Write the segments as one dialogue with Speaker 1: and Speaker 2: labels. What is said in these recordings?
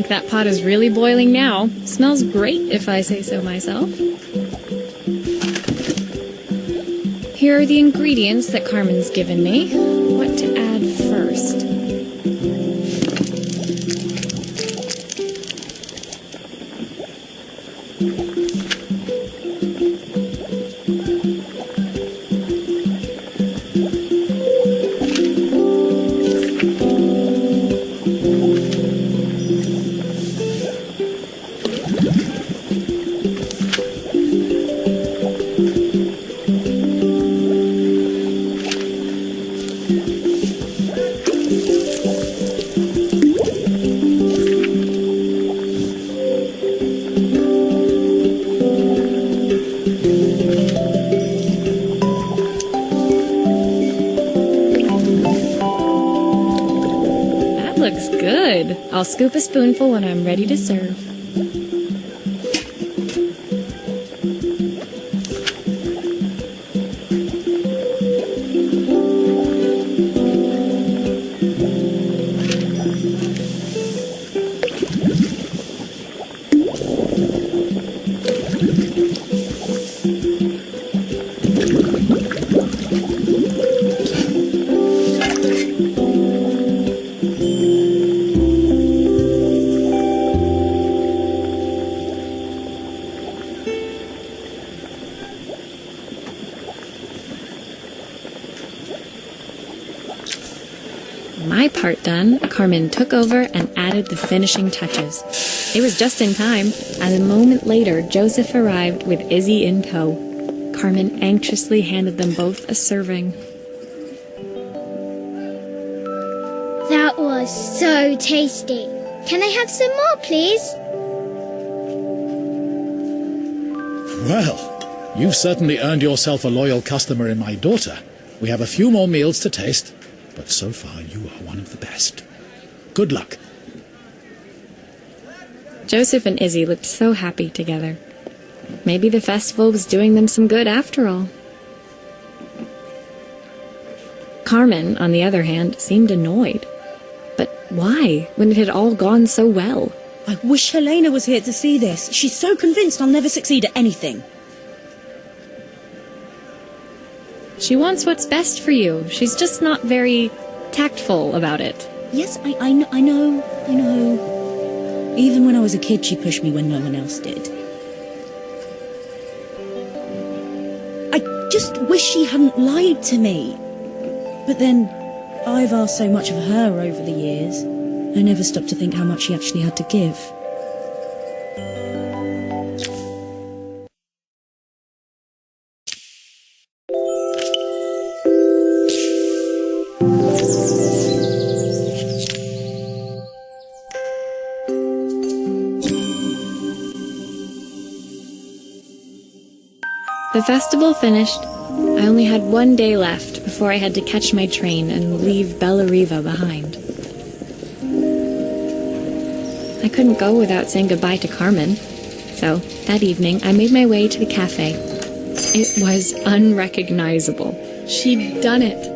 Speaker 1: think that pot is really boiling now. Smells great, if I say so myself. Here are the ingredients that Carmen's given me. What to add first? Looks good. I'll scoop a spoonful when I'm ready to serve. My part done, Carmen took over and added the finishing touches. It was just in time, and a moment later, Joseph arrived with Izzy in tow. Carmen anxiously handed them both a serving.
Speaker 2: That was so tasty. Can I have some more, please?
Speaker 3: Well, you've certainly earned yourself a loyal customer in my daughter. We have a few more meals to taste, but so far you are one of the best. Good luck.
Speaker 1: Joseph and Izzy looked so happy together. Maybe the festival was doing them some good after all. Carmen, on the other hand, seemed annoyed. But why, when it had all gone so well?
Speaker 4: I wish Helena was here to see this. She's so convinced I'll never succeed at anything.
Speaker 1: She wants what's best for you. She's just not very tactful about it.
Speaker 4: Yes, I know. Even when I was a kid, she pushed me when no one else did. I just wish she hadn't lied to me. But then, I've asked so much of her over the years, I never stopped to think how much she actually had to give.
Speaker 1: The festival finished. I only had one day left before I had to catch my train and leave Bella Riva behind. I couldn't go without saying goodbye to Carmen, so that evening I made my way to the cafe. It was unrecognizable. She'd done it.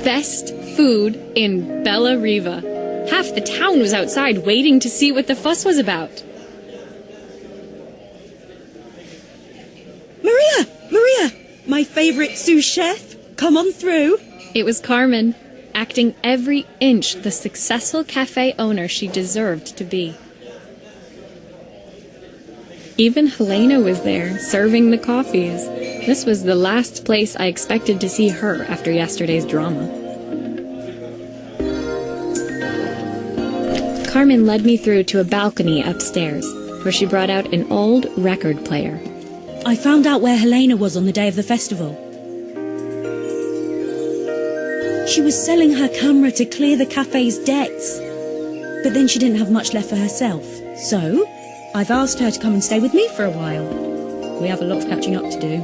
Speaker 1: Best food in Bella Riva. Half the town was outside waiting to see what the fuss was about.
Speaker 4: Maria! My favourite sous chef! Come on through!
Speaker 1: It was Carmen, acting every inch the successful cafe owner she deserved to be. Even Helena was there, serving the coffees. This was the last place I expected to see her after yesterday's drama. Carmen led me through to a balcony upstairs, where she brought out an old record player.
Speaker 4: I found out where Helena was on the day of the festival. She was selling her camera to clear the cafe's debts. But then she didn't have much left for herself. So, I've asked her to come and stay with me for a while. We have a lot of catching up to do.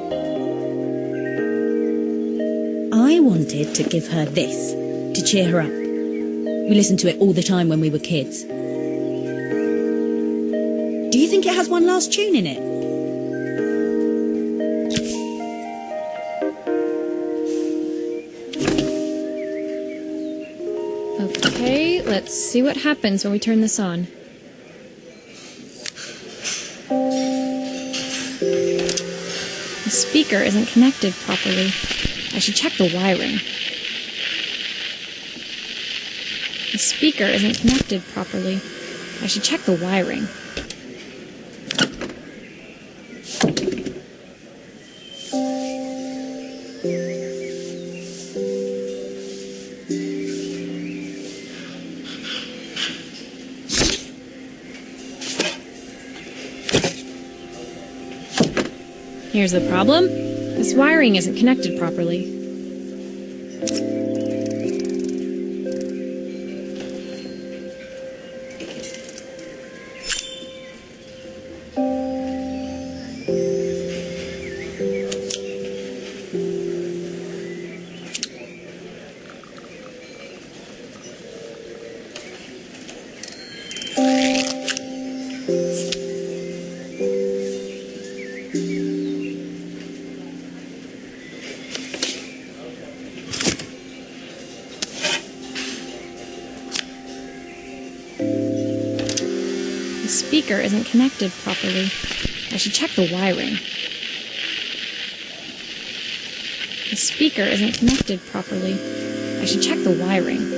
Speaker 4: I wanted to give her this, to cheer her up. We listened to it all the time when we were kids. Do you think it has one last tune in it?
Speaker 1: Okay, let's see what happens when we turn this on. speaker isn't connected properly. I should check the wiring. The speaker isn't connected properly. I should check the wiring. Here's the problem. This wiring isn't connected properly. The speaker isn't connected properly. I should check the wiring. The speaker isn't connected properly. I should check the wiring.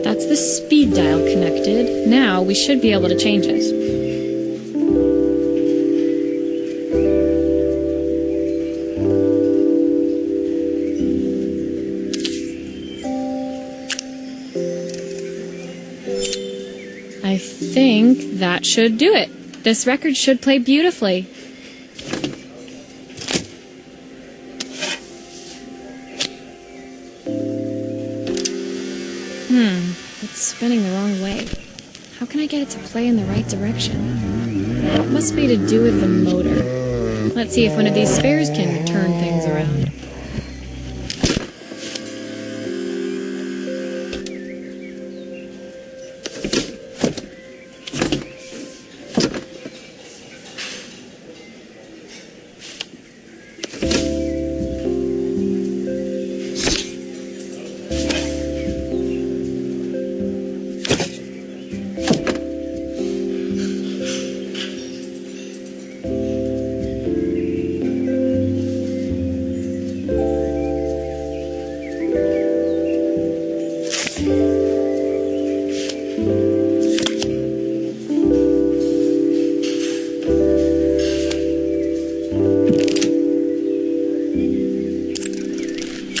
Speaker 1: That's the speed dial connected. Now we should be able to change it. I think that should do it. This record should play beautifully. It's spinning the wrong way. How can I get it to play in the right direction? It must be to do with the motor. Let's see if one of these spares can turn things around.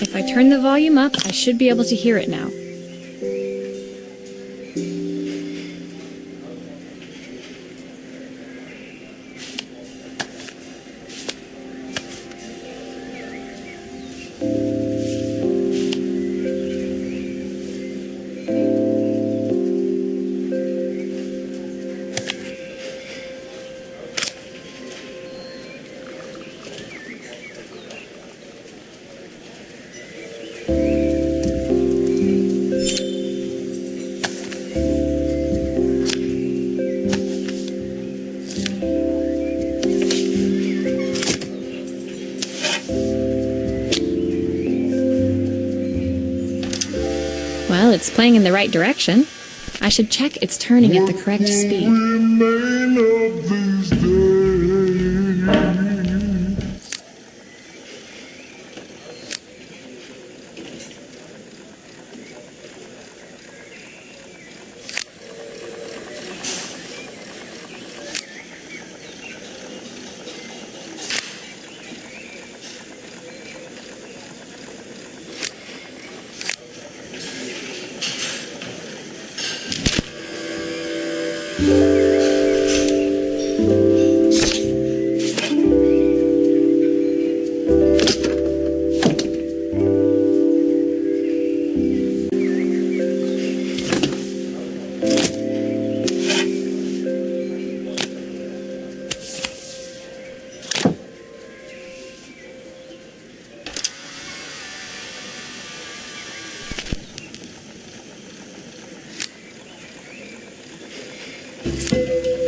Speaker 1: If I turn the volume up, I should be able to hear it now. Well, it's playing in the right direction. I should check it's turning at the correct speed.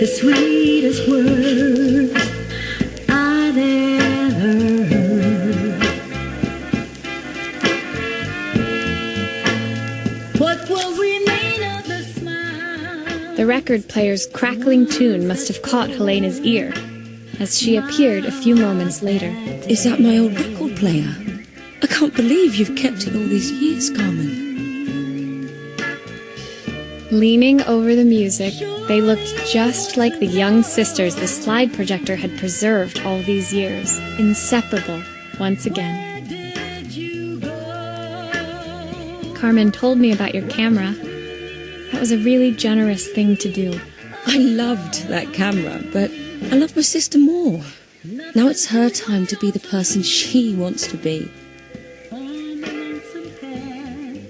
Speaker 5: the sweetest words I've ever heard. What will remain of the smile?
Speaker 1: The record player's crackling tune must have caught Helena's ear, as she appeared a few moments later.
Speaker 4: Is that my old record player? I can't believe you've kept it all these years, Carmen.
Speaker 1: Leaning over the music, they looked just like the young sisters the slide projector had preserved all these years, inseparable once again. Carmen told me about your camera. That was a really generous thing to do.
Speaker 4: I loved that camera, but I love my sister more. Now it's her time to be the person she wants to be.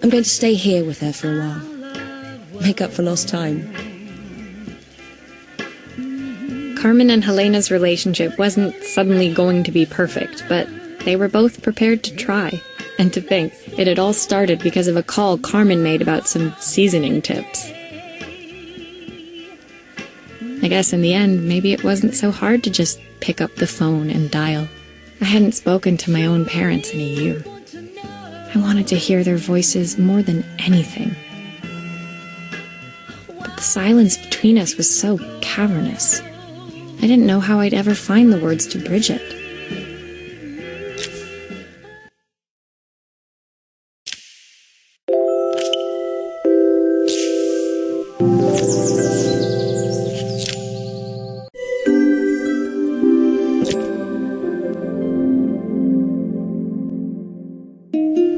Speaker 4: I'm going to stay here with her for a while. Make up for lost time.
Speaker 1: Carmen and Helena's relationship wasn't suddenly going to be perfect, but they were both prepared to try. And to think, it had all started because of a call Carmen made about some seasoning tips. I guess in the end, maybe it wasn't so hard to just pick up the phone and dial. I hadn't spoken to my own parents in a year. I wanted to hear their voices more than anything. But the silence between us was so cavernous. I didn't know how I'd ever find the words to bridge it.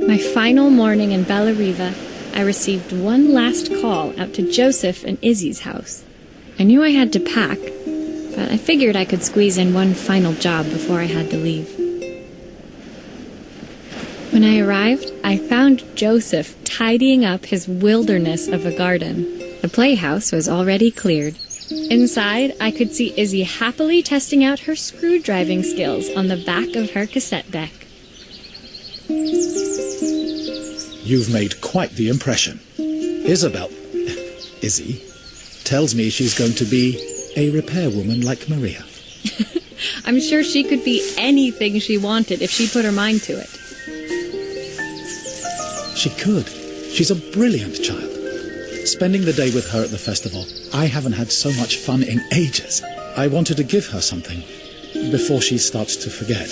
Speaker 1: My final morning in Bella Riva, I received one last call out to Joseph and Izzy's house. I knew I had to pack, but I figured I could squeeze in one final job before I had to leave. When I arrived, I found Joseph tidying up his wilderness of a garden. The playhouse was already cleared. Inside, I could see Izzy happily testing out her screwdriving skills on the back of her cassette deck.
Speaker 3: You've made quite the impression. Izzy, tells me she's going to be a repairwoman like Maria.
Speaker 1: I'm sure she could be anything she wanted if she put her mind to it.
Speaker 3: She could. She's a brilliant child. Spending the day with her at the festival, I haven't had so much fun in ages. I wanted to give her something before she starts to forget.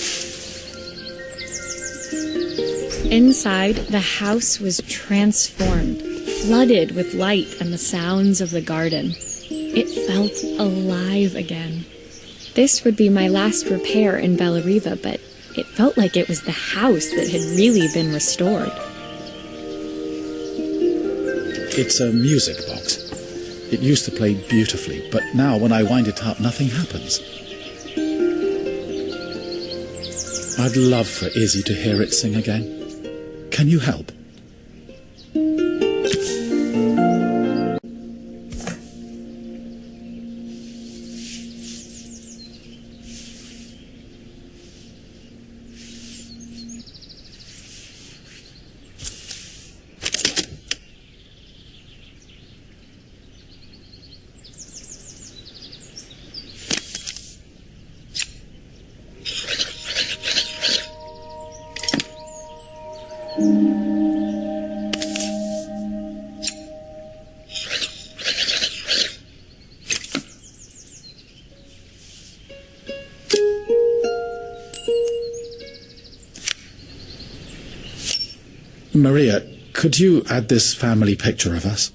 Speaker 1: Inside, the house was transformed, flooded with light and the sounds of the garden. It felt alive again. This would be my last repair in Bella Riva, but it felt like it was the house that had really been restored.
Speaker 3: It's a music box. It used to play beautifully, but now when I wind it up, nothing happens. I'd love for Izzy to hear it sing again. Can you help? Maria, could you add this family picture of us?